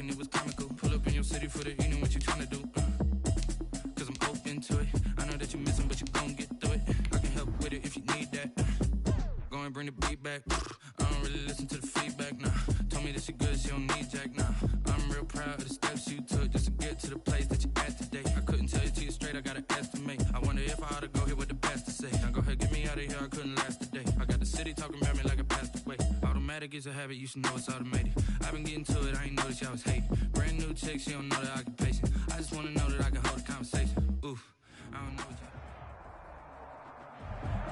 and it was comical. Pull up in your city for the evening, what you tryna do? Cause I'm open to it. I know that you're missing, but you gon' get through it. I can help with it if you need that. Go and bring the beat back. I don't really listen to the feedback, nah. Told me that she good, she don't need Jack, nah. I'm real proud of the steps you took just to get to the place that you at today. I couldn't tell you to you straight, I gotta estimate. I wonder if I ought to go here with the best to say. Now go ahead, get me out of here, I couldn't last a day. I got the city talking about me like I passed away. Automatic is a habit, you should know it's automated. I've been getting to it, I ain't noticed y'all was hating. Brand new chick, she don't know the occupation. I just wanna know that I can hold a conversation. Oof, I don't know what you...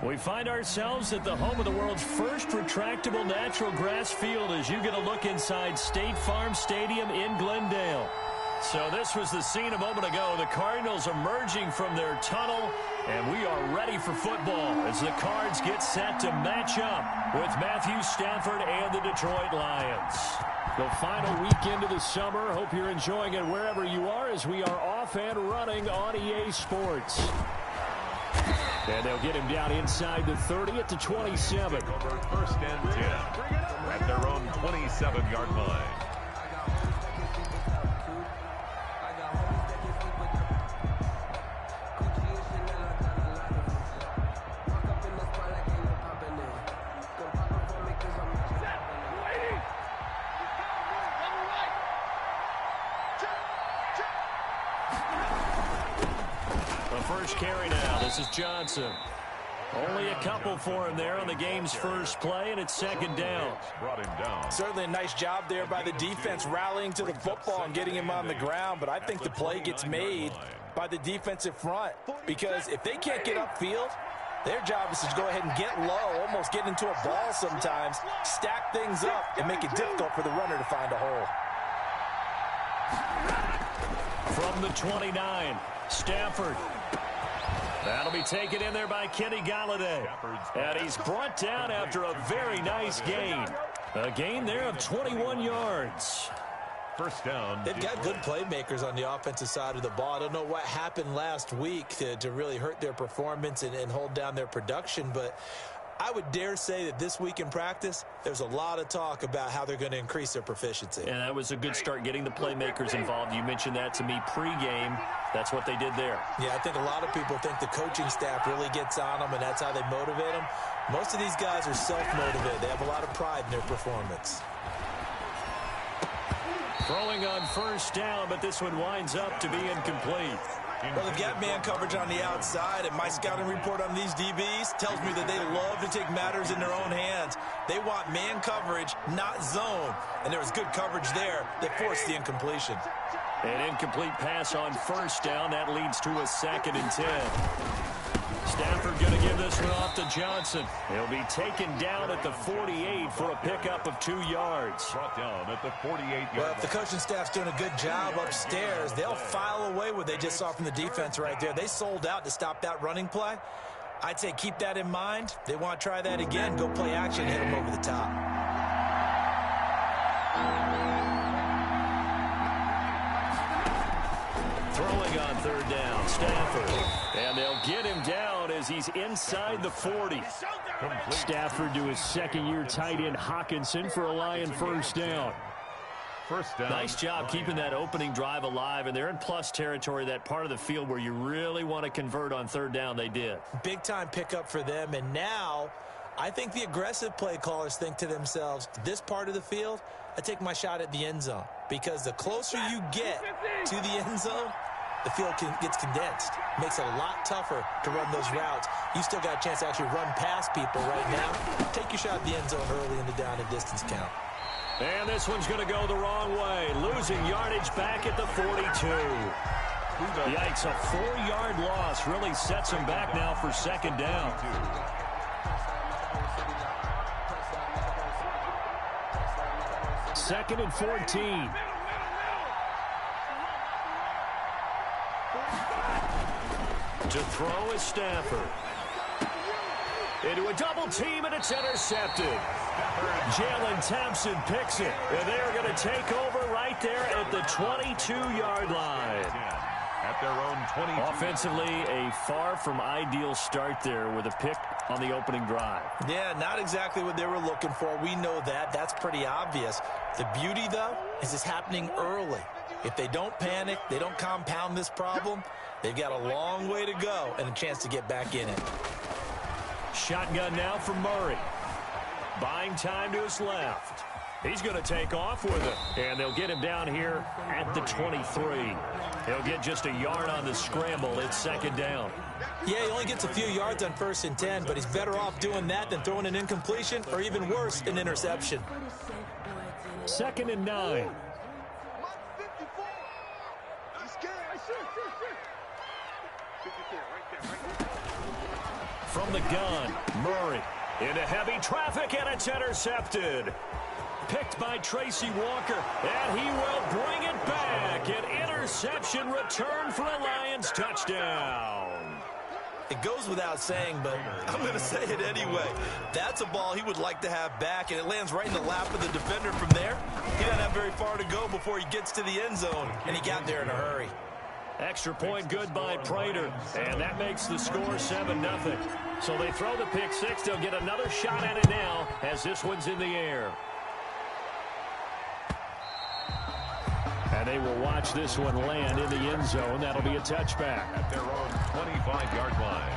We find ourselves at the home of the world's first retractable natural grass field as you get a look inside State Farm Stadium in Glendale. So this was the scene a moment ago. The Cardinals emerging from their tunnel, and we are ready for football as the Cards get set to match up with Matthew Stafford and the Detroit Lions. The final weekend of the summer. Hope you're enjoying it wherever you are as we are off and running on EA Sports. And they'll get him down inside the 30 at the 27. Over first and 10 at their own 27-yard line. First carry now. This is Johnson. Only a couple for him there on the game's first play, and it's second down. Brought him down. Certainly a nice job there by the defense rallying to the football and getting him on the ground, but I think the play gets made by the defensive front because if they can't get upfield, their job is to go ahead and get low, almost get into a ball sometimes, stack things up, and make it difficult for the runner to find a hole. From the 29, Stafford. That'll be taken in there by Kenny Galladay. And he's brought down after a very nice gain. A gain there of 21 yards. First down. They've got good playmakers on the offensive side of the ball. I don't know what happened last week to really hurt their performance and hold down their production, but I would dare say that this week in practice, there's a lot of talk about how they're going to increase their proficiency. And that was a good start getting the playmakers involved. You mentioned that to me pregame. That's what they did there. Yeah, I think a lot of people think the coaching staff really gets on them, and that's how they motivate them. Most of these guys are self-motivated. They have a lot of pride in their performance. Throwing on first down, but this one winds up to be incomplete. Well, they've got man coverage on the outside, and my scouting report on these DBs tells me that they love to take matters in their own hands. They want man coverage, not zone. And there was good coverage there that forced the incompletion. An incomplete pass on first down. That leads to a 2nd and 10. Stafford going to give this one off to Johnson. He'll be taken down at the 48 for a pickup of 2 yards. Brought down at the 48-yard Well, if the coaching staff's doing a good job upstairs, they'll file away what they just saw from the defense right there. They sold out to stop that running play. I'd say keep that in mind. They want to try that again. Go play action, hit them over the top. Throwing on third down, Stafford. And they'll get him down as he's inside the 40. Stafford to his second-year tight end Hawkinson for a Lion first down. First down. Nice job keeping that opening drive alive, and they're in plus territory, that part of the field where you really want to convert on third down. They did. Big-time pickup for them, and now I think the aggressive play callers think to themselves, this part of the field, I take my shot at the end zone, because the closer you get to the end zone, the field gets condensed. Makes it a lot tougher to run those routes. You still got a chance to actually run past people right now. Take your shot at the end zone early in the down and distance count. And this one's going to go the wrong way. Losing yardage back at the 42. Yikes, a 4-yard loss really sets him back now for second down. Second and 14. To throw is Stafford. Into a double team, and it's intercepted. Jalen Thompson picks it. And they're going to take over right there at the 22-yard line. At their own 22. Offensively, a far from ideal start there with a pick on the opening drive. Yeah, not exactly what they were looking for. We know that. That's pretty obvious. The beauty, though, is it's happening early. If they don't panic, they don't compound this problem, they've got a long way to go and a chance to get back in it. Shotgun now for Murray. Buying time to his left. He's going to take off with it, and they'll get him down here at the 23. He'll get just a yard on the scramble. It's second down. Yeah, he only gets a few yards on 1st and 10, but he's better off doing that than throwing an incompletion or, even worse, an interception. 2nd and 9. From the gun, Murray into heavy traffic, and it's intercepted. Picked by Tracy Walker, and he will bring it back. An interception return for a Lions touchdown. It goes without saying, but I'm going to say it anyway. That's a ball he would like to have back, and it lands right in the lap of the defender from there. He doesn't have very far to go before he gets to the end zone, and he got there in a hurry. Extra point good by Prater, and that makes the score 7-0. So they throw the pick six. They'll get another shot at it now as this one's in the air. And they will watch this one land in the end zone. That'll be a touchback. At their own 25-yard line.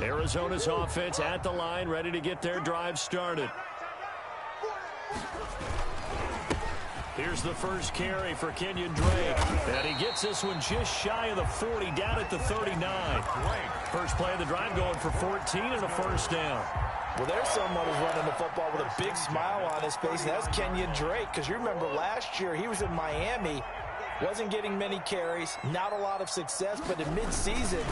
Arizona's offense at the line, ready to get their drive started. Here's the first carry for Kenyon Drake. And he gets this one just shy of the 40, down at the 39. First play of the drive going for 14 and a first down. Well, there's someone who's running the football with a big smile on his face, and that's Kenyon Drake, because you remember last year he was in Miami, wasn't getting many carries, not a lot of success, but in mid-season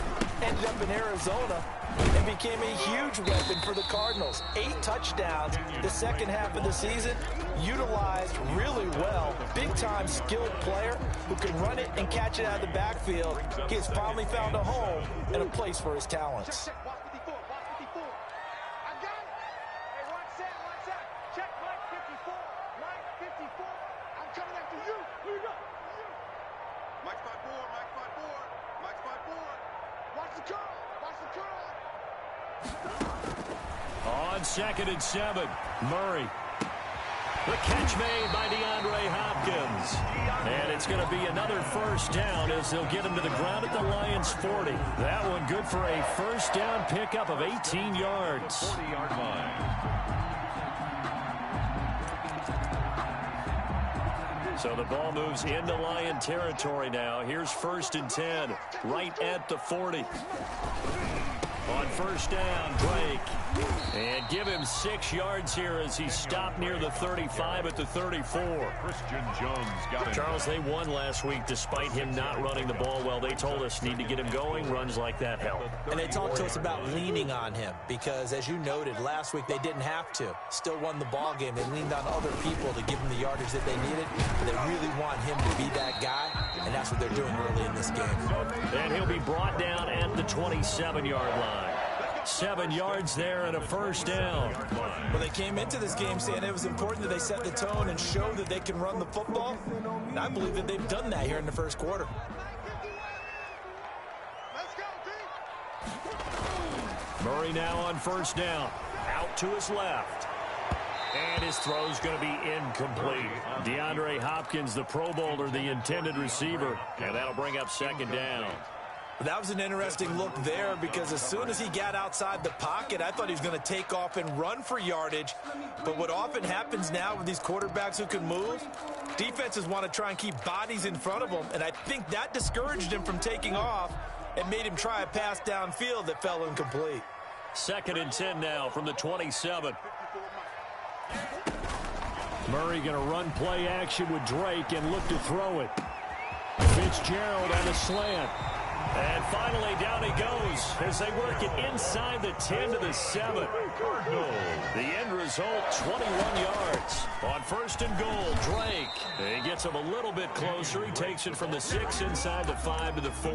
ended up in Arizona and became a huge weapon for the Cardinals. 8 touchdowns the second half of the season, utilized really well. Big-time skilled player who can run it and catch it out of the backfield. He has finally found a home and a place for his talents. On 2nd and 7, Murray. The catch made by DeAndre Hopkins. And it's going to be another first down as they'll get him to the ground at the Lions' 40. That one good for a first down pickup of 18 yards. 40-yard line. So the ball moves into Lion territory now. Here's 1st and 10, right at the 40. On first down, Drake. And give him 6 yards here as he stopped near the 35 at the 34. Christian Jones got it. Charles, they won last week despite him not running the ball well. They told us need to get him going. Runs like that help. And they talked to us about leaning on him because, as you noted, last week they didn't have to. Still won the ball game. They leaned on other people to give him the yardage that they needed. But they really want him to be that guy, and that's what they're doing early in this game. And he'll be brought down at the 27-yard line. 7 yards there and a first down. Well, they came into this game saying it was important that they set the tone and show that they can run the football. And I believe that they've done that here in the first quarter. Murray now on first down. Out to his left. And his throw's going to be incomplete. DeAndre Hopkins, the Pro Bowler, the intended receiver. And that'll bring up second down. That was an interesting look there because as soon as he got outside the pocket, I thought he was going to take off and run for yardage. But what often happens now with these quarterbacks who can move, defenses want to try and keep bodies in front of them. And I think that discouraged him from taking off and made him try a pass downfield that fell incomplete. 2nd and 10 now from the 27. Murray going to run play action with Drake and look to throw it. Fitzgerald on a slant. And finally, down he goes as they work it inside the 10 to the 7. Cardinals. The end result, 21 yards. On 1st and goal, Drake. He gets him a little bit closer. He takes it from the 6 inside the 5 to the 4.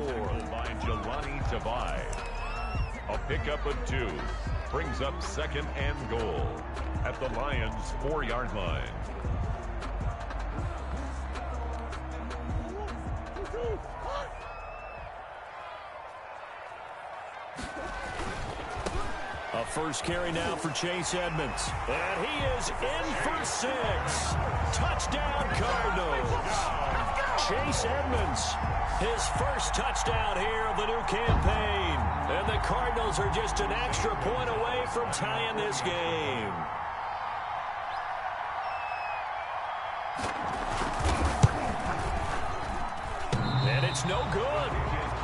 By Jelani Tavai. A pickup of 2. Brings up 2nd and goal at the Lions' 4-yard line. First carry now for Chase Edmonds. And he is in for 6. Touchdown, Cardinals. Chase Edmonds, his first touchdown here of the new campaign. And the Cardinals are just an extra point away from tying this game. And it's no good.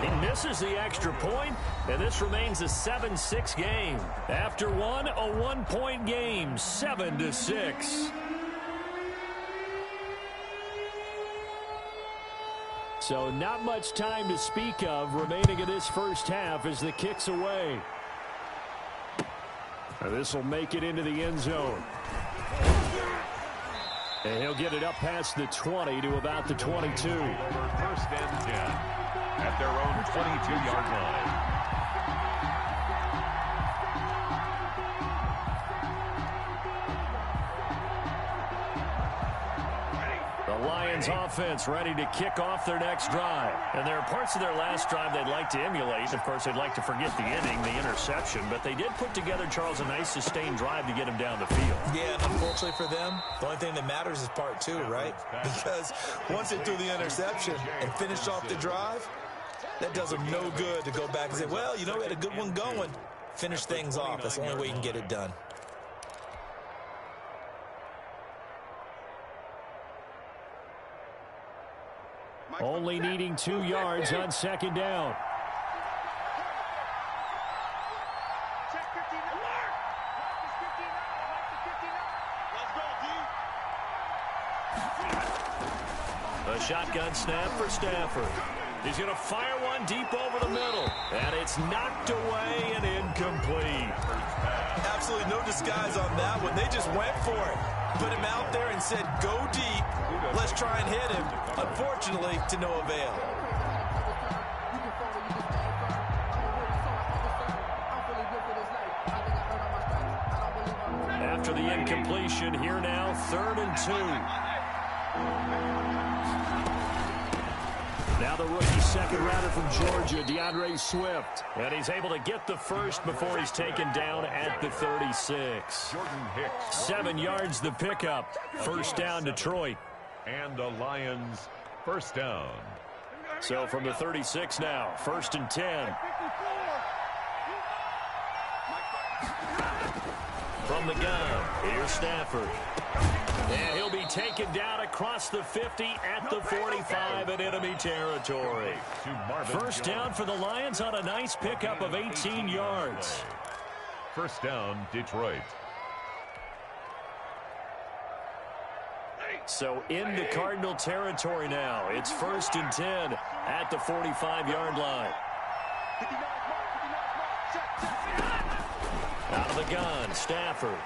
He misses the extra point, and this remains a 7-6 game. After one, a 1-point game, 7-6. So not much time to speak of remaining in this first half as the kick's away. And this will make it into the end zone. And he'll get it up past the 20 to about the 22. First and 10 at their own 22-yard line. The Lions offense ready to kick off their next drive. And there are parts of their last drive they'd like to emulate. Of course, they'd like to forget the inning, the interception. But they did put together, Charles, a nice sustained drive to get him down the field. Yeah, and unfortunately for them, the only thing that matters is part 2, right? Because once they threw the interception and finished off the drive, that does them no good to go back and say, well, you know, we had a good one going. Finish things off. That's the only way you can get it done. Only needing 2 yards on second down. A shotgun snap for Stafford. He's going to fire one deep over the middle. And it's knocked away and incomplete. Absolutely no disguise on that one. They just went for it. Put him out there and said, go deep. Let's try and hit him. Unfortunately, to no avail. After the incompletion, here now, 3rd and 2. Now the rookie second rounder from Georgia, DeAndre Swift. And he's able to get the first before he's taken down at the 36. Jordan Hicks. 7 yards the pickup. First down, Detroit. And the Lions first down. So from the 36 now, 1st and 10. From the gun, here's Stafford. And he'll be taken down across the 50 at the 45 in enemy territory. First down for the Lions on a nice pickup of 18 yards. First down, Detroit. So into Cardinal territory now. It's 1st and 10 at the 45-yard line. Out of the gun, Stafford.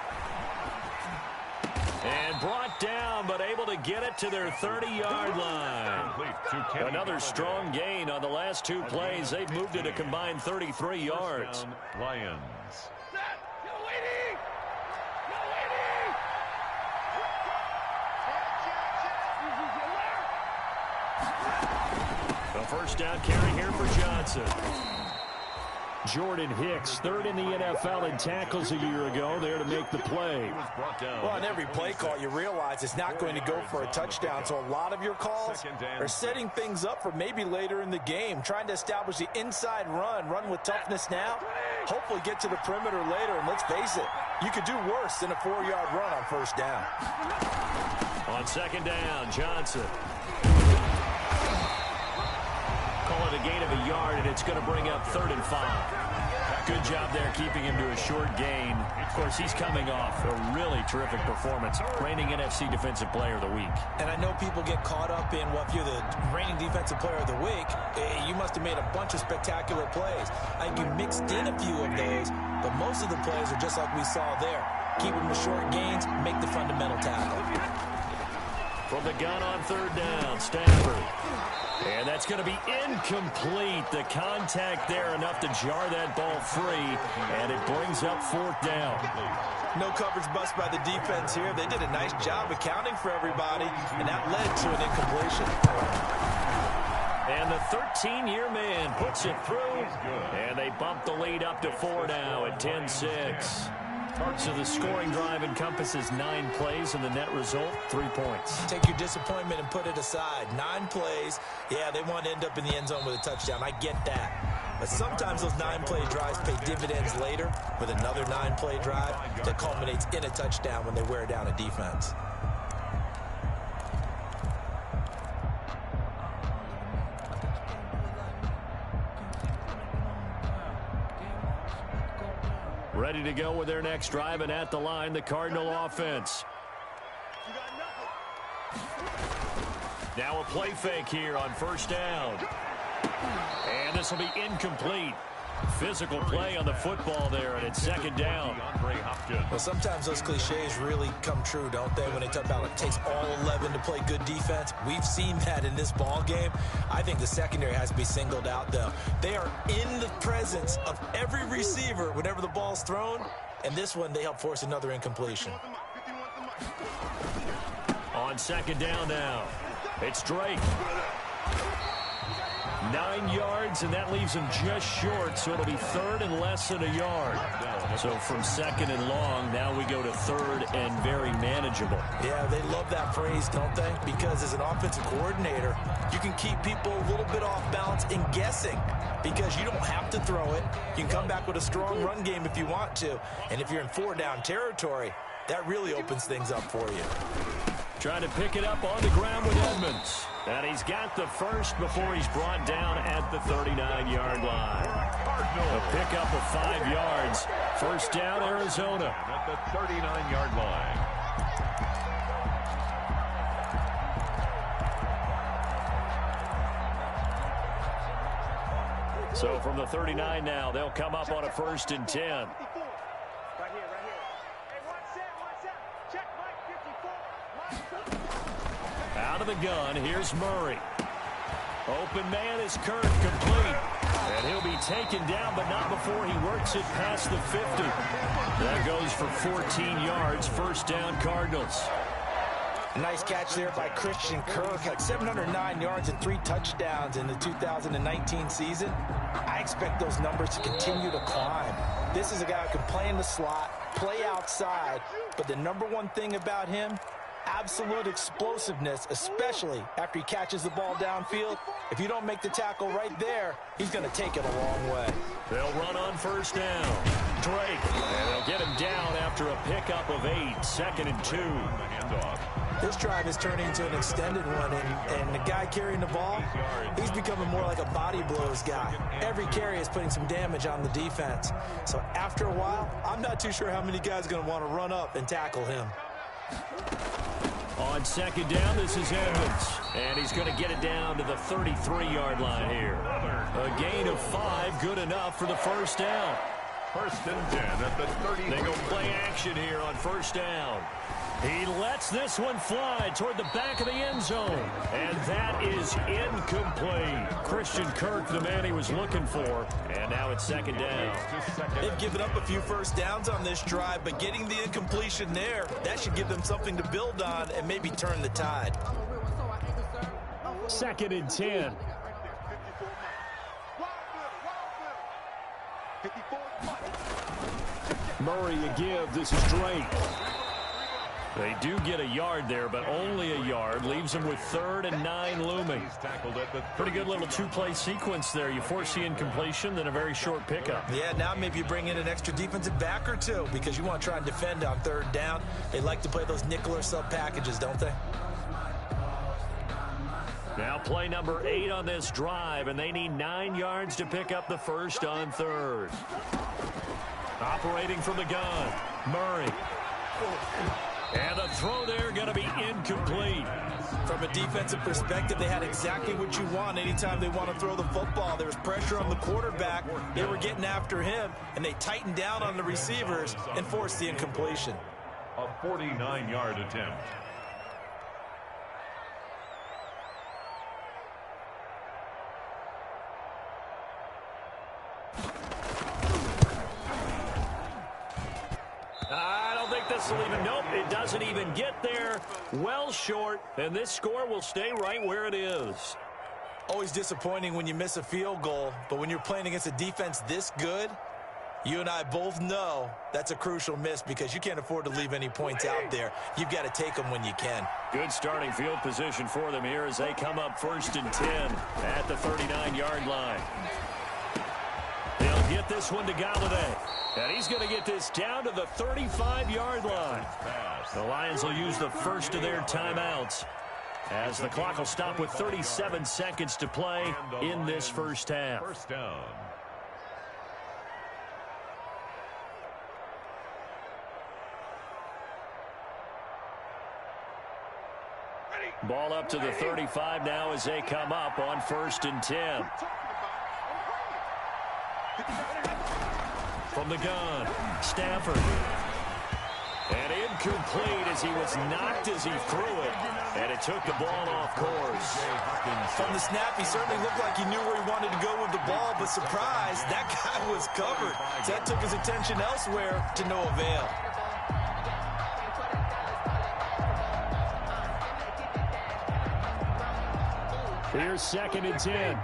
And brought down, but able to get it to their 30-yard line. Another strong gain on the last 2 plays. They've moved it a combined 33 yards. Lions. A first down carry here for Johnson. Jordan Hicks, 3rd in the NFL in tackles a year ago, there to make the play. Well, on every play call, you realize it's not going to go for a touchdown. So a lot of your calls are setting things up for maybe later in the game, trying to establish the inside run with toughness now, hopefully get to the perimeter later. And let's face it, you could do worse than a 4-yard run on first down. On second down, Johnson. Call it a gain of a yard, and it's going to bring up 3rd and 5. Good job there keeping him to a short gain. Of course, he's coming off a really terrific performance, reigning NFC Defensive Player of the Week. And I know people get caught up in, well, if you're the reigning Defensive Player of the Week, you must have made a bunch of spectacular plays. I think you mixed in a few of those, but most of the plays are just like we saw there. Keep them to short gains, make the fundamental tackle. From the gun on 3rd down, Stafford. And that's going to be incomplete. The contact there enough to jar that ball free, and it brings up 4th down. No coverage bust by the defense here. They did a nice job accounting for everybody, and that led to an incompletion. And the 13-year man puts it through, and they bump the lead up to 4 now at 10-6. So the scoring drive encompasses 9 plays, and the net result, 3 points. Take your disappointment and put it aside. 9 plays. Yeah, they want to end up in the end zone with a touchdown. I get that. But sometimes those 9-play drives pay dividends later with another 9-play drive that culminates in a touchdown when they wear down a defense. Ready to go with their next drive, and at the line, the Cardinal offense. Now a play fake here on first down. And this will be incomplete. Physical play on the football there, and it's second down. Well, sometimes those cliches really come true, don't they, when they talk about it takes all 11 to play good defense. We've seen that in this ball game. I think the secondary has to be singled out, though. They are in the presence of every receiver whenever the ball's thrown, and this one they help force another incompletion. On second down now, it's Drake. 9 yards, and that leaves him just short, so it'll be third and less than a yard. So from second and long, now we go to third and very manageable. Yeah, they love that phrase, don't they? Because as an offensive coordinator, you can keep people a little bit off balance and guessing because you don't have to throw it. You can come back with a strong run game if you want to. And if you're in 4-down territory, that really opens things up for you. Trying to pick it up on the ground with Edmonds. And he's got the first before he's brought down at the 39-yard line. A pickup of 5 yards. First down, Arizona. At the 39-yard line. So from the 39 now, they'll come up on a 1st and 10. Out of the gun, here's Murray. Open man is Kirk, complete. And he'll be taken down, but not before he works it past the 50. That goes for 14 yards, first down Cardinals. Nice catch there by Christian Kirk. Had 709 yards and 3 touchdowns in the 2019 season. I expect those numbers to continue to climb. This is a guy who can play in the slot, play outside, but the number one thing about him, absolute explosiveness, especially after he catches the ball downfield. If you don't make the tackle right there, he's going to take it a long way. They'll run on first down. Drake, and they'll get him down after a pickup of 8, 2nd and 2. This drive is turning into an extended one, and the guy carrying the ball, he's becoming more like a body blows guy. Every carry is putting some damage on the defense. So after a while, I'm not too sure how many guys are going to want to run up and tackle him. On second down, this is Edmonds. And he's going to get it down to the 33-yard line here. A gain of 5, good enough for the first down. 1st and 10 at the 30. They go play action here on first down. He lets this one fly toward the back of the end zone. And that is incomplete. Christian Kirk, the man he was looking for. And now it's second down. They've given up a few first downs on this drive, but getting the incompletion there, that should give them something to build on and maybe turn the tide. 2nd and 10. Murray a give. This is Drake. They do get a yard there, but only a yard. Leaves them with 3rd and 9 looming. Pretty good little 2-play sequence there. You force the incompletion, then a very short pickup. Yeah, now maybe you bring in an extra defensive back or 2 because you want to try and defend on 3rd down. They like to play those nickel or sub packages, don't they? Now play number 8 on this drive, and they need 9 yards to pick up the first on 3rd. Operating from the gun, Murray. And the throw there going to be incomplete. From a defensive perspective, they had exactly what you want anytime they want to throw the football. There was pressure on the quarterback. They were getting after him, and they tightened down on the receivers and forced the incompletion. A 49-yard attempt. I don't think this will even, nope, it doesn't even get there. Well short, and this score will stay right where it is. Always disappointing when you miss a field goal, but when you're playing against a defense this good, you and I both know that's a crucial miss because you can't afford to leave any points out there. You've got to take them when you can. Good starting field position for them here as they come up 1st and 10 at the 39-yard line. They'll get this one to Galladay. And he's going to get this down to the 35-yard line. The Lions will use the first of their timeouts as the clock will stop with 37 seconds to play in this first half. First down. Ball up to the 35 now as they come up on 1st and 10. From the gun, Stafford. And incomplete as he was knocked as he threw it. And it took the ball off course. From the snap, he certainly looked like he knew where he wanted to go with the ball, but surprise, that guy was covered. So that took his attention elsewhere to no avail. Here's 2nd and 10.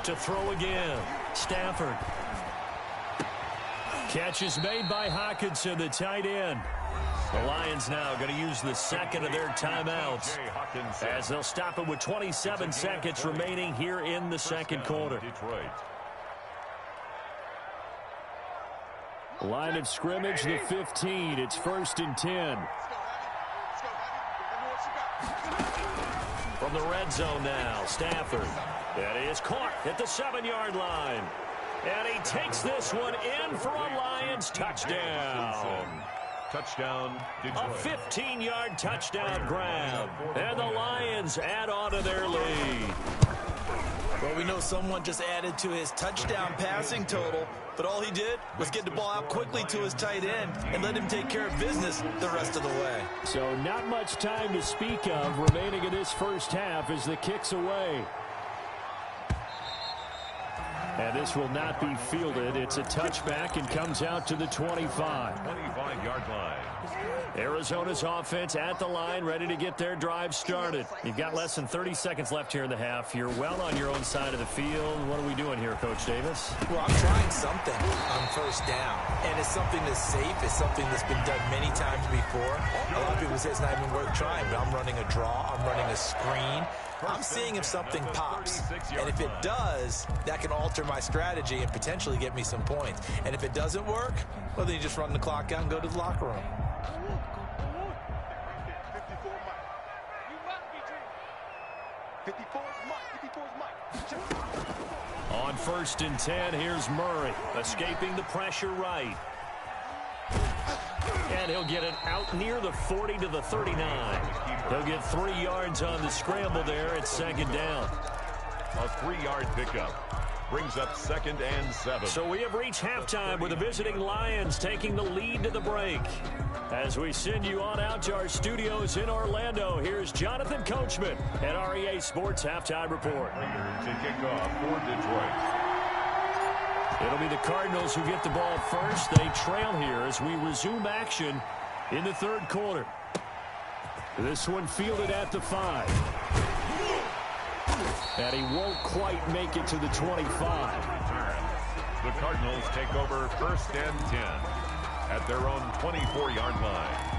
To throw again, Stafford. Catch is made by Hawkinson, the tight end. The Lions now going to use the second of their timeouts as they'll stop it with 27 seconds remaining here in the second quarter. Line of scrimmage, the 15. It's 1st and 10. From the red zone now, Stafford. That is caught at the 7-yard line. And he takes this one in for a Lions touchdown. Touchdown, Detroit. A 15-yard touchdown grab. And the Lions add on to their lead. Well, we know someone just added to his touchdown passing total, but all he did was get the ball out quickly to his tight end and let him take care of business the rest of the way. So not much time to speak of remaining in this first half as the kick's away. And this will not be fielded. It's a touchback and comes out to the 25. 25-yard line. Arizona's offense at the line, ready to get their drive started. You've got less than 30 seconds left here in the half. You're well on your own side of the field. What are we doing here, Coach Davis? Well, I'm trying something on first down. And it's something that's safe. It's something that's been done many times before. A lot of people say it's not even worth trying, but I'm running a draw. I'm running a screen. I'm seeing if something pops. And if it does, that can alter my strategy and potentially get me some points. And if it doesn't work, well, then you just run the clock out and go to the locker room. On 1st and 10, here's Murray, escaping the pressure right. And he'll get it out near the 40 to the 39. He'll get 3 yards on the scramble there at 2nd down. A 3-yard pickup brings up 2nd and 7. So we have reached halftime with the visiting Lions taking the lead to the break. As we send you on out to our studios in Orlando, here's Jonathan Coachman at REA Sports Halftime Report. To kick off for Detroit. It'll be the Cardinals who get the ball first. They trail here as we resume action in the 3rd quarter. This one fielded at the 5. And he won't quite make it to the 25. The Cardinals take over 1st and 10 at their own 24-yard line.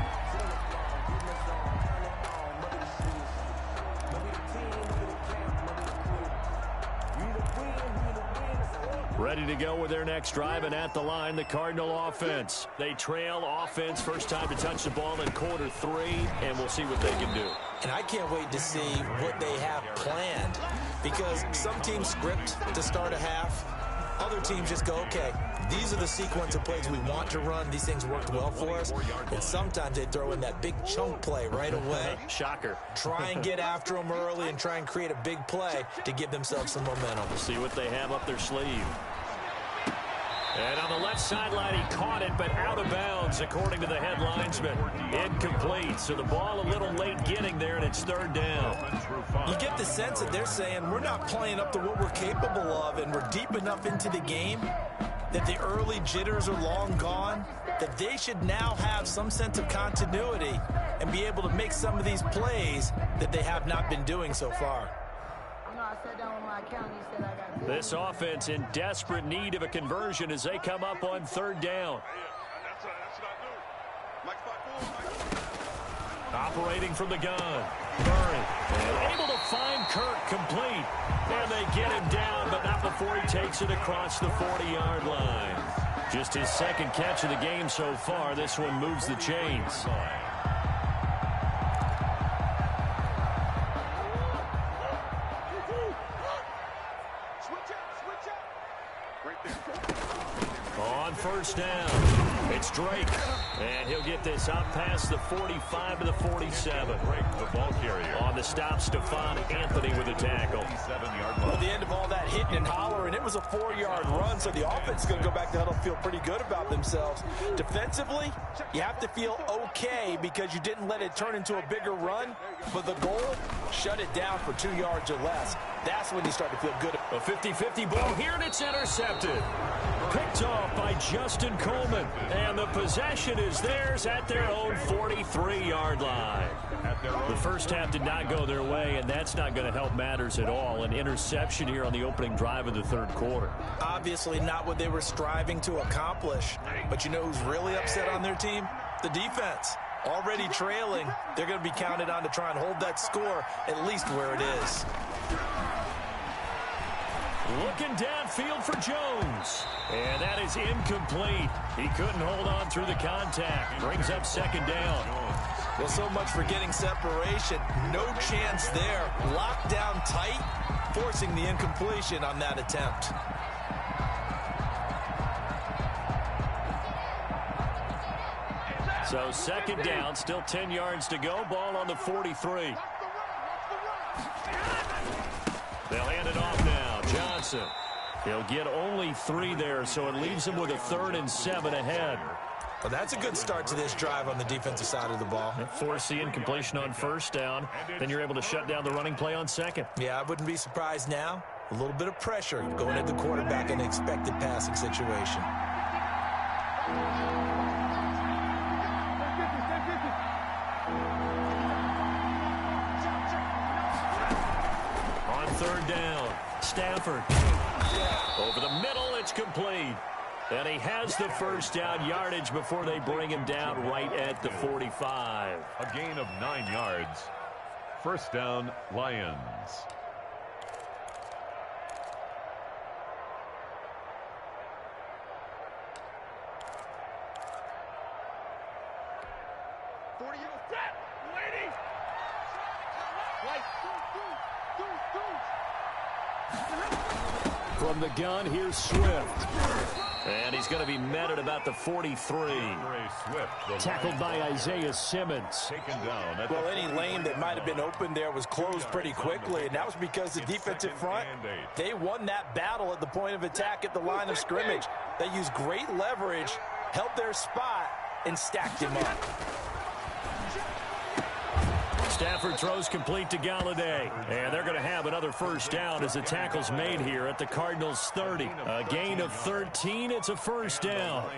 Ready to go with their next drive, and at the line, the Cardinal offense. They trail offense, first time to touch the ball in quarter 3, and we'll see what they can do. And I can't wait to see what they have planned, because some teams script to start a half. Other teams just go, okay, these are the sequence of plays we want to run. These things worked well for us. And sometimes they throw in that big chunk play right away. Shocker. Try and get after them early and try and create a big play to give themselves some momentum. See what they have up their sleeve. And on the left sideline, he caught it, but out of bounds, according to the head linesman. Incomplete, so the ball a little late getting there, and it's 3rd down. You get the sense that they're saying we're not playing up to what we're capable of, and we're deep enough into the game that the early jitters are long gone, that they should now have some sense of continuity and be able to make some of these plays that they have not been doing so far. This offense in desperate need of a conversion as they come up on third down. Operating from the gun. Murray able to find Kirk complete. And they get him down, but not before he takes it across the 40-yard line. Just his second catch of the game so far. This one moves the chains. On first down, it's Drake. And he'll get this up past the 45 to the 47. Drake, the ball carrier. On the stop, Stephon Anthony with a tackle. Well, at the end of all that hitting and hollering, it was a 4-yard run, so the offense is going to go back to huddle, feel pretty good about themselves. Defensively, you have to feel okay because you didn't let it turn into a bigger run, but the goal, shut it down for 2 yards or less. That's when you start to feel good. A 50-50 ball here, and it's intercepted. Picked off by Justin Coleman, and the possession is theirs at their own 43-yard line. The first half did not go their way, and that's not going to help matters at all. An interception here on the opening drive of the third quarter. Obviously not what they were striving to accomplish, but you know who's really upset on their team? The defense. Already trailing, they're going to be counted on to try and hold that score at least where it is. Looking downfield for Jones. And that is incomplete. He couldn't hold on through the contact. Brings up second down. Well, so much for getting separation. No chance there. Locked down tight, forcing the incompletion on that attempt. So second down, still 10 yards to go. Ball on the 43. They'll hand it off now. Johnson. He'll get only 3 there, so it leaves him with a 3rd and 7 ahead. Well, that's a good start to this drive on the defensive side of the ball. Force the incompletion on first down. Then you're able to shut down the running play on second. Yeah, I wouldn't be surprised now. A little bit of pressure going at the quarterback in an expected passing situation. On third down, Stafford. Over the middle, it's complete. And he has the first down yardage before they bring him down right at the 45. A gain of 9 yards. First down, Lions. From the gun, here's Swift. And he's going to be met at about the 43. Tackled by Isaiah Simmons. Well, any lane that might have been open there was closed pretty quickly, and that was because the defensive front, they won that battle at the point of attack at the line of scrimmage. They used great leverage, held their spot, and stacked him up. Stafford throws complete to Galladay. And they're going to have another first down as the tackle's made here at the Cardinals' 30. A gain of 13. It's a first down.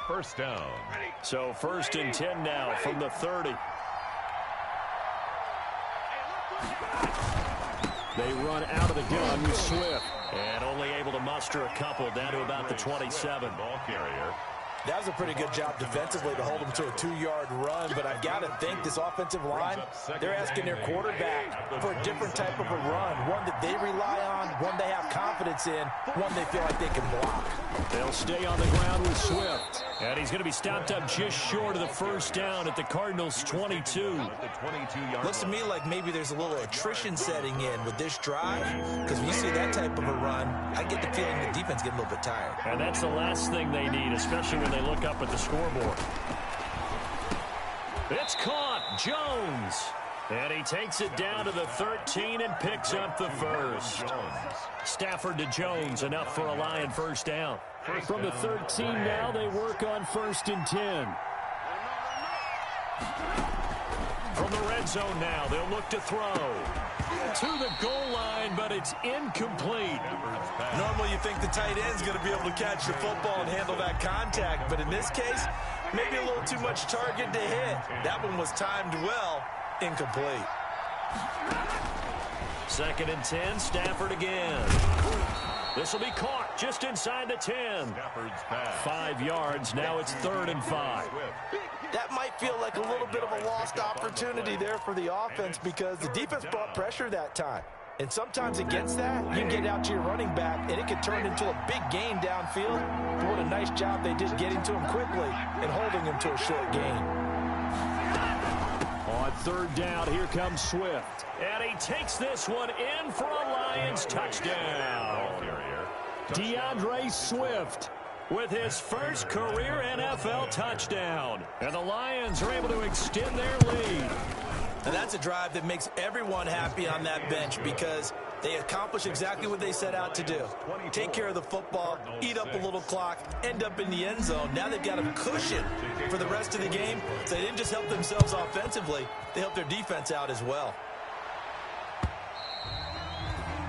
First down. So first and 10 now from the 30. They run out of the gun with Swift. And only able to muster a couple down to about the 27. Ball carrier. That was a pretty good job defensively to hold them to a 2-yard run, but I've got to think this offensive line, they're asking their quarterback for a different type of a run, one that they rely on, one they have confidence in, one they feel like they can block. They'll stay on the ground with Swift, and he's going to be stopped up just short of the first down at the Cardinals' 22. Looks to me like maybe there's a little attrition setting in with this drive, because when you see that type of a run, I get the feeling the defense getting a little bit tired. And that's the last thing they need, especially when they look up at the scoreboard. It's caught. Jones. And he takes it down to the 13 and picks up the first. Stafford to Jones, enough for a Lion first down. From the 13 now, they work on first and 10. From the red zone now, they'll look to throw. To the goal line, but it's incomplete. Normally you think the tight end's going to be able to catch the football and handle that contact. But in this case, maybe a little too much target to hit. That one was timed well, incomplete. 2nd and 10, Stafford again. This will be caught just inside the 10. 5 yards, now it's 3rd and 5. That might feel like a little bit of a lost opportunity there for the offense because the defense brought pressure that time. And sometimes against that, you can get out to your running back, and it can turn into a big gain downfield. But what a nice job they did getting to him quickly and holding him to a short gain. On 3rd down, here comes Swift. And he takes this one in for a Lions touchdown. DeAndre Swift with his first career NFL touchdown. And the Lions are able to extend their lead. And that's a drive that makes everyone happy on that bench because they accomplish exactly what they set out to do. Take care of the football, eat up a little clock, end up in the end zone. Now they've got a cushion for the rest of the game. So they didn't just help themselves offensively, they helped their defense out as well.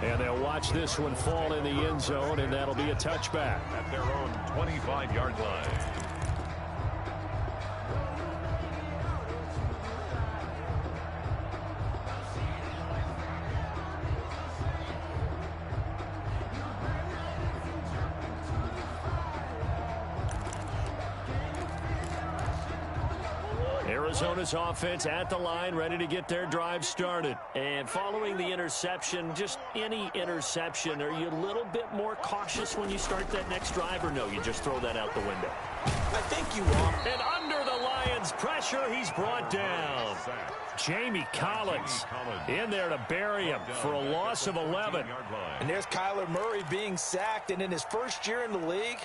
And they'll watch this one fall in the end zone, and that'll be a touchback. At their own 25-yard line. Arizona's offense at the line, ready to get their drive started. And following the interception, just any interception, are you a little bit more cautious when you start that next drive, or no, you just throw that out the window? I think you are. And under the Lions' pressure, he's brought down. Jamie Collins in there to bury him for a loss of 11. And there's Kyler Murray being sacked, and in his first year in the league,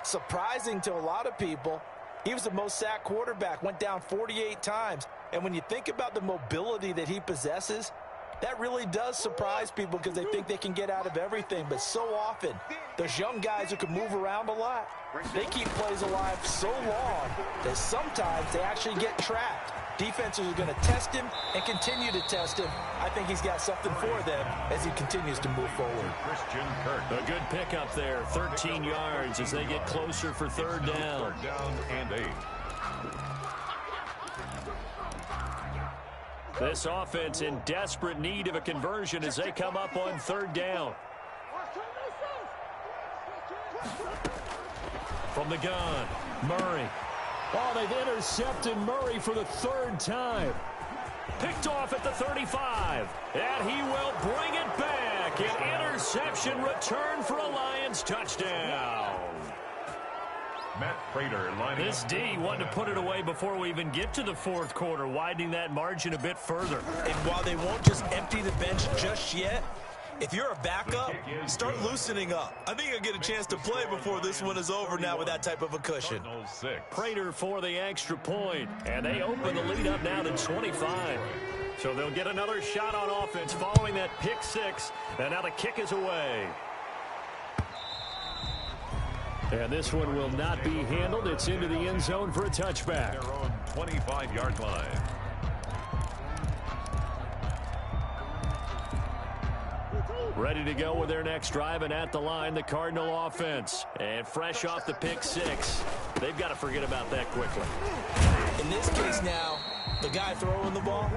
surprising to a lot of people, he was the most sacked quarterback, went down 48 times. And when you think about the mobility that he possesses, that really does surprise people because they think they can get out of everything. But so often, those young guys who can move around a lot, they keep plays alive so long that sometimes they actually get trapped. Defenses are going to test him and continue to test him. I think he's got something for them as he continues to move forward. Christian Kirk. A good pickup there, 13 yards as they get closer for 3rd down. 3rd down and 8. This offense in desperate need of a conversion as they come up on 3rd down. From the gun, Murray. Oh, they've intercepted Murray for the 3rd time. Picked off at the 35. And he will bring it back. An interception return for a Lions touchdown. Matt Prater lining This D wanted to put it away before we even get to the 4th quarter, widening that margin a bit further. And while they won't just empty the bench just yet, if you're a backup, start loosening up. I think you'll get a chance to play before this one is over now with that type of a cushion. Prater for the extra point, and they open the lead up now to 25. So they'll get another shot on offense following that pick 6, and now the kick is away. And this one will not be handled. It's into the end zone for a touchback. Their own 25-yard line. Ready to go with their next drive, and at the line, the Cardinal offense. And fresh off the pick 6, they've got to forget about that quickly. In this case now, the guy throwing the ball,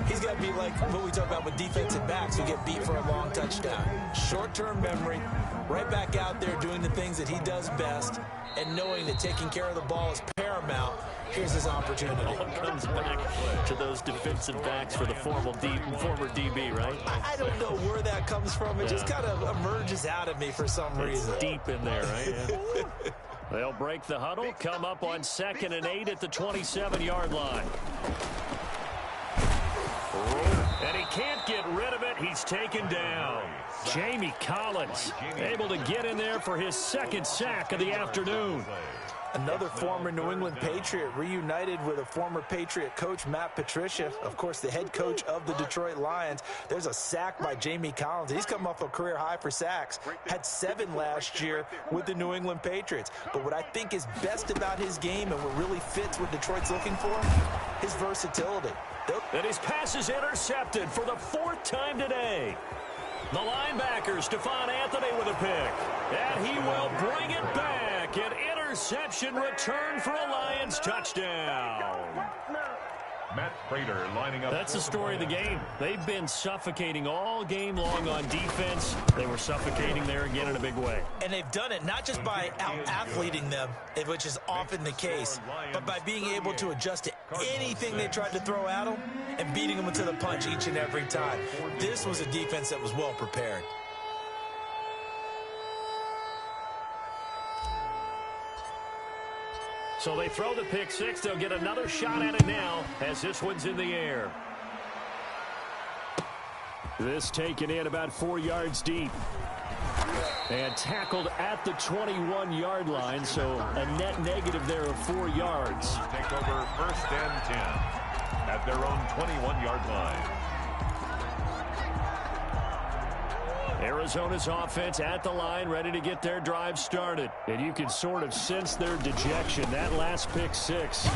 he's got to be like what we talk about with defensive backs who get beat for a long touchdown. Short-term memory, right back out there doing the things that he does best, and knowing that taking care of the ball is paramount. Here's his opportunity. All comes back to those defensive backs for the former DB, right? I don't know where that comes from. It just kind of emerges out of me for some reason. Deep in there, right? Yeah. They'll break the huddle, come up on 2nd and 8 at the 27-yard line. And he can't get rid of it. He's taken down. Jamie Collins able to get in there for his 2nd sack of the afternoon. Another former New England Patriot reunited with a former Patriot coach, Matt Patricia, of course, the head coach of the Detroit Lions. There's a sack by Jamie Collins. He's come off a career high for sacks. Had 7 last year with the New England Patriots. But what I think is best about his game and what really fits what Detroit's looking for, his versatility. And his pass is intercepted for the 4th time today. The linebacker, Stephon Anthony with a pick. And he will bring it back. An interception return for a Lions touchdown. Matt Prater lining up. That's the story of the game. They've been suffocating all game long on defense. They were suffocating there again in a big way. And they've done it not just by out-athleting them, which is often the case, but by being able to adjust to anything they tried to throw at them and beating them to the punch each and every time. This was a defense that was well prepared. So they throw the pick six. They'll get another shot at it now as this one's in the air. This taken in about 4 yards deep. And tackled at the 21-yard line, so a net negative there of 4 yards. Take over 1st and 10 at their own 21-yard line. Arizona's offense at the line, ready to get their drive started. And you can sort of sense their dejection. That last pick six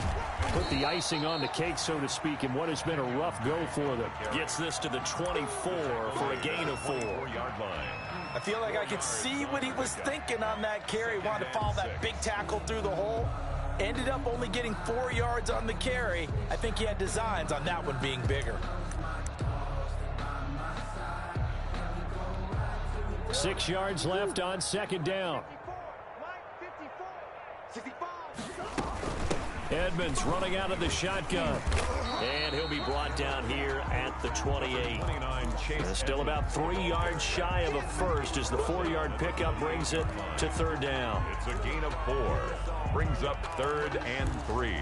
put the icing on the cake, so to speak, in what has been a rough go for them. Gets this to the 24 for a gain of 4. 4-yard line. I feel like I could see what he was thinking on that carry. Wanted to follow that big tackle through the hole. Ended up only getting 4 yards on the carry. I think he had designs on that one being bigger. 6 yards left on 2nd down. Edmonds running out of the shotgun. And he'll be brought down here at the 28. Still about 3 yards shy of a first as the 4-yard pickup brings it to 3rd down. It's a gain of 4. Brings up 3rd and 3.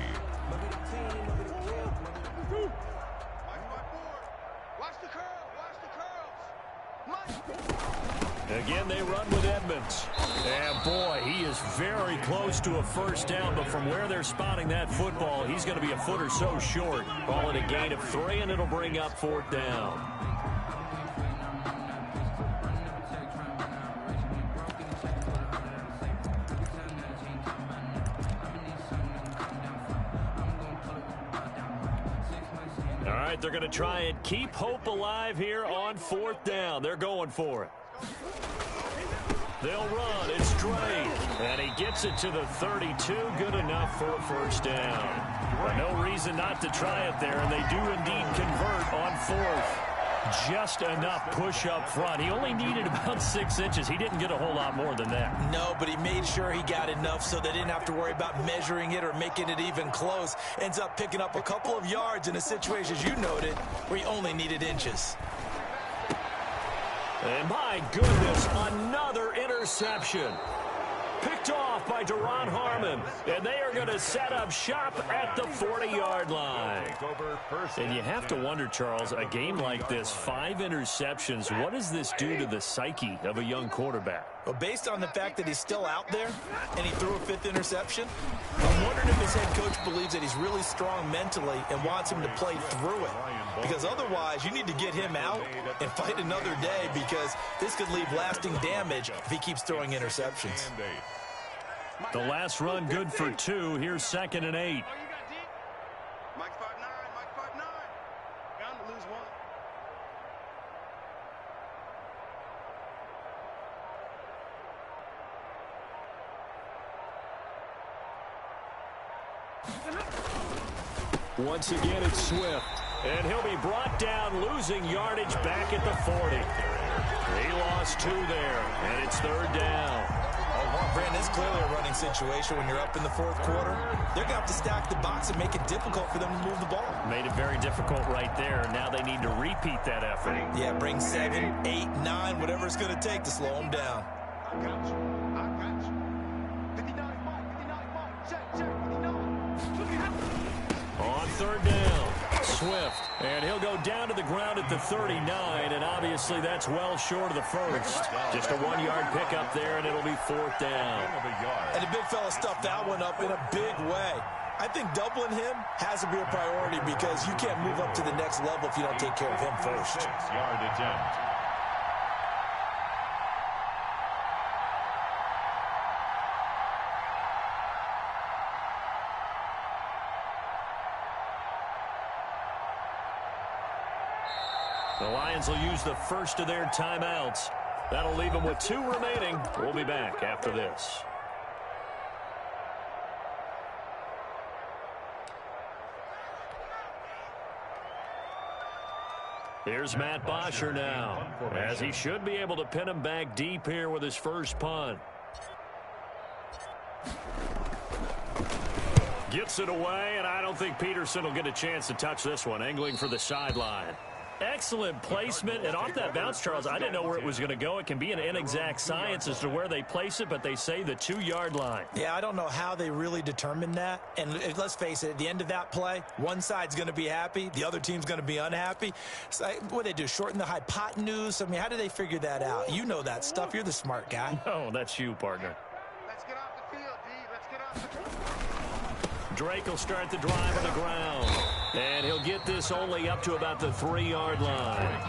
Again, they run with Edmonds. And, boy, he is very close to a first down, but from where they're spotting that football, he's going to be a foot or so short. Call it a gain of 3, and it'll bring up 4th down. All right, they're going to try and keep hope alive here on 4th down. They're going for it. They'll run. It's Drake. And he gets it to the 32. Good enough for a first down. But no reason not to try it there, and they do indeed convert on 4th. Just enough push up front. He only needed about 6 inches. He didn't get a whole lot more than that. No, but he made sure he got enough so they didn't have to worry about measuring it or making it even close. Ends up picking up a couple of yards in a situation, as you noted, where he only needed inches. And my goodness, another interception. Picked off by Deron Harmon. And they are going to set up shop at the 40-yard line. And you have to wonder, Charles, a game like this, 5 interceptions, what does this do to the psyche of a young quarterback? Well, based on the fact that he's still out there and he threw a 5th interception, I'm wondering if his head coach believes that he's really strong mentally and wants him to play through it. Because otherwise, you need to get him out and fight another day, because this could leave lasting damage if he keeps throwing interceptions. The last run good for 2. Here's 2nd and 8. Mike 5'9", Mike 5'9". Bound to lose one. Once again, it's Swift. And he'll be brought down, losing yardage back at the 40. He lost 2 there, and it's 3rd down. Brandon, it's clearly a running situation when you're up in the 4th quarter. They're going to have to stack the box and make it difficult for them to move the ball. Made it very difficult right there. Now they need to repeat that effort. Yeah, bring 7, 8, 9, whatever it's going to take to slow them down. I got you. I got you. 59 Mike, 59 Mike. Check, 59. Look at him. On 3rd down, Swift. And he'll go down to the ground at the 39, and obviously that's well short of the first. Just a 1-yard pickup there, and it'll be 4th down. And the big fella stuffed that one up in a big way. I think doubling him has to be a priority, because you can't move up to the next level if you don't take care of him first. 6-yard attempt. The Lions will use the first of their timeouts. That'll leave them with 2 remaining. We'll be back after this. Here's Matt Bosher now, as he should be able to pin him back deep here with his first punt. Gets it away, and I don't think Peterson will get a chance to touch this one, angling for the sideline. Excellent placement, and off that bounce, Charles, I didn't know where it was going to go. It can be an inexact science as to where they place it, but they say the 2-yard line. Yeah, I don't know how they really determined that. And let's face it, at the end of that play, one side's going to be happy, the other team's going to be unhappy. It's like, what do they do, shorten the hypotenuse? I mean, how do they figure that out? You know that stuff. You're the smart guy. No, that's you, partner. Let's get off the field, D. Let's get off the field. Drake will start the drive on the ground. And he'll get this only up to about the 3-yard line.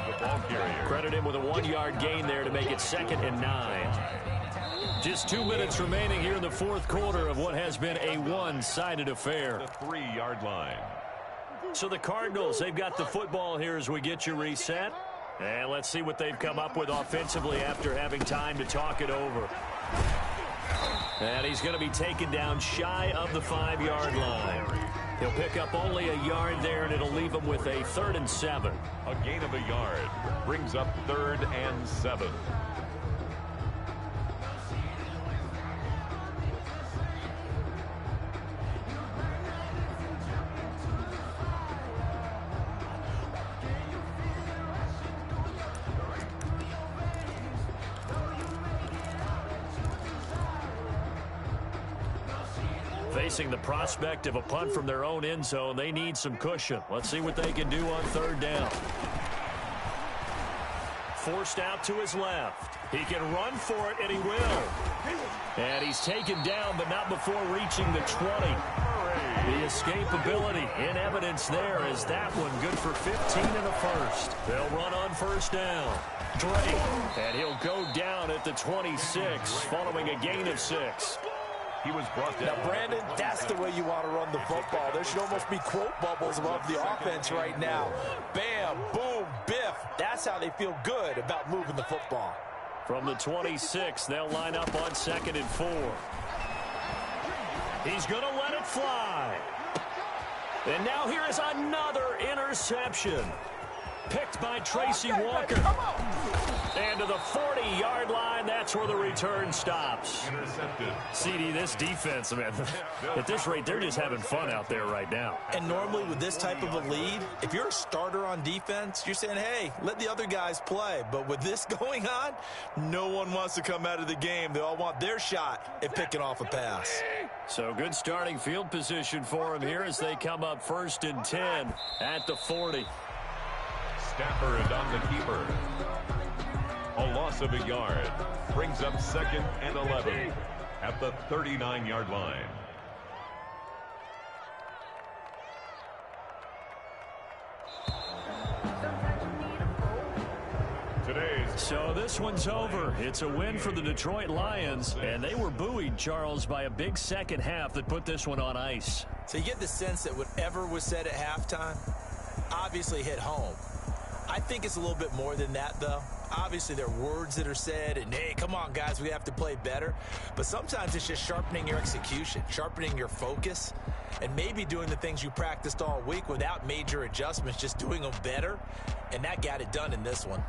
Credit him with a 1-yard gain there to make it 2nd and 9. Just 2 minutes remaining here in the 4th quarter of what has been a one-sided affair. The 3-yard line. So the Cardinals, they've got the football here as we get you reset. And let's see what they've come up with offensively after having time to talk it over. And he's going to be taken down shy of the 5-yard line. He'll pick up only a yard there, and it'll leave him with a 3rd and 7. A gain of a yard brings up 3rd and 7. Facing the prospect of a punt from their own end zone, they need some cushion. Let's see what they can do on 3rd down. Forced out to his left. He can run for it, and he will. And he's taken down, but not before reaching the 20. The escapability in evidence there is that one good for 15 and a first. They'll run on 1st down. Drake, and he'll go down at the 26 following a gain of 6. He was brought down. Now, Brandon, that's the way you want to run the football. There should almost be quote bubbles above the offense right now. Bam, boom, biff. That's how they feel good about moving the football. From the 26, they'll line up on 2nd and 4. He's going to let it fly. And now here is another interception. Picked by Tracy Walker. And to the 40-yard line, that's where the return stops. Intercepted. CD, this defense, man, at this rate, they're just having fun out there right now. And normally with this type of a lead, if you're a starter on defense, you're saying, hey, let the other guys play. But with this going on, no one wants to come out of the game. They all want their shot at picking off a pass. So good starting field position for them here as they come up 1st and 10 at the 40. Stafford on the keeper. A loss of a yard brings up 2nd and 11 at the 39-yard line. So this one's over. It's a win for the Detroit Lions, and they were buoyed, Charles, by a big second half that put this one on ice. So you get the sense that whatever was said at halftime obviously hit home. I think it's a little bit more than that, though. Obviously, there are words that are said, and, hey, come on, guys, we have to play better. But sometimes it's just sharpening your execution, sharpening your focus, and maybe doing the things you practiced all week without major adjustments, just doing them better. And that got it done in this one.